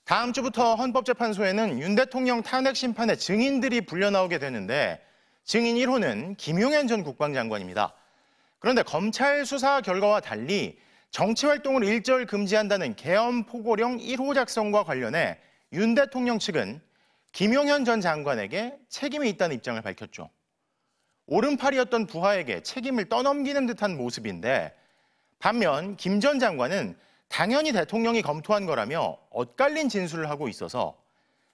다음 주부터 헌법재판소에는 윤 대통령 탄핵 심판의 증인들이 불려 나오게 되는데 증인 1호는 김용현 전 국방장관입니다. 그런데 검찰 수사 결과와 달리 정치활동을 일절 금지한다는 계엄 포고령 1호 작성과 관련해 윤 대통령 측은 김용현 전 장관에게 책임이 있다는 입장을 밝혔죠. 오른팔이었던 부하에게 책임을 떠넘기는 듯한 모습인데 반면 김 전 장관은 당연히 대통령이 검토한 거라며 엇갈린 진술을 하고 있어서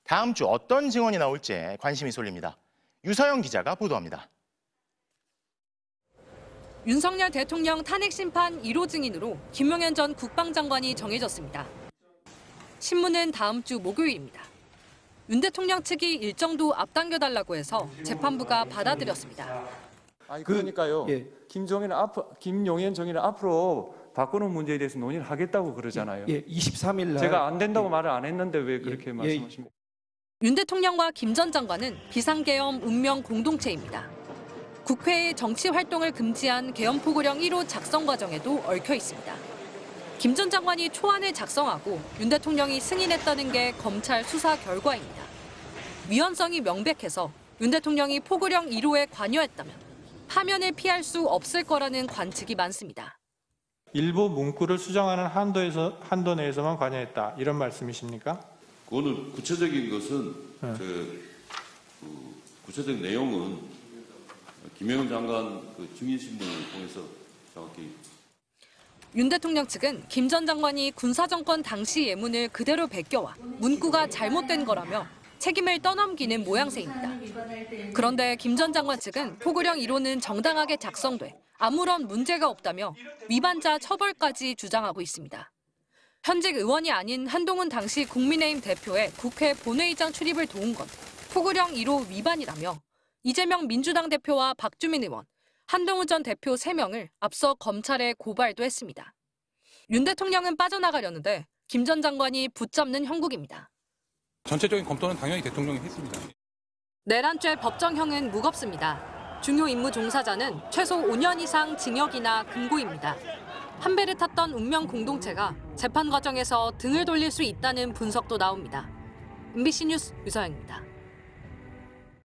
다음 주 어떤 증언이 나올지 관심이 쏠립니다. 유서영 기자가 보도합니다. 윤석열 대통령 탄핵 심판 1호 증인으로 김용현 전 국방장관이 정해졌습니다. 신문은 다음 주 목요일입니다. 윤 대통령 측이 일정도 앞당겨달라고 해서 재판부가 받아들였습니다. 그러니까요. 김용현 정의는 앞으로 바꾸는 문제에 대해서 논의를 하겠다고 그러잖아요. 23일 날 제가 안 된다고 말을 안 했는데 왜 그렇게 말씀하십니까? 윤 대통령과 김 전 장관은 비상계엄 운명 공동체입니다. 국회의 정치 활동을 금지한 계엄 포고령 1호 작성 과정에도 얽혀 있습니다. 김 전 장관이 초안을 작성하고 윤 대통령이 승인했다는 게 검찰 수사 결과입니다. 위헌성이 명백해서 윤 대통령이 포고령 1호에 관여했다면 파면을 피할 수 없을 거라는 관측이 많습니다. 일부 문구를 수정하는 한도 내에서만 관여했다. 이런 말씀이십니까? 그거는 구체적인 것은 구체적 내용은 김용현 장관 증인 신문을 통해서 정확히. 윤 대통령 측은 김 전 장관이 군사정권 당시 예문을 그대로 베껴와 문구가 잘못된 거라며 책임을 떠넘기는 모양새입니다. 그런데 김 전 장관 측은 포고령 1호는 정당하게 작성돼 아무런 문제가 없다며 위반자 처벌까지 주장하고 있습니다. 현직 의원이 아닌 한동훈 당시 국민의힘 대표의 국회 본회의장 출입을 도운 건 포고령 1호 위반이라며 이재명 민주당 대표와 박주민 의원, 한동훈 전 대표 3명을 앞서 검찰에 고발도 했습니다. 윤 대통령은 빠져나가려는데 김 전 장관이 붙잡는 형국입니다. 전체적인 검토는 당연히 대통령이 했습니다. 내란죄 법정형은 무겁습니다. 중요 임무 종사자는 최소 5년 이상 징역이나 금고입니다. 한 배를 탔던 운명 공동체가 재판 과정에서 등을 돌릴 수 있다는 분석도 나옵니다. MBC 뉴스 유서영입니다.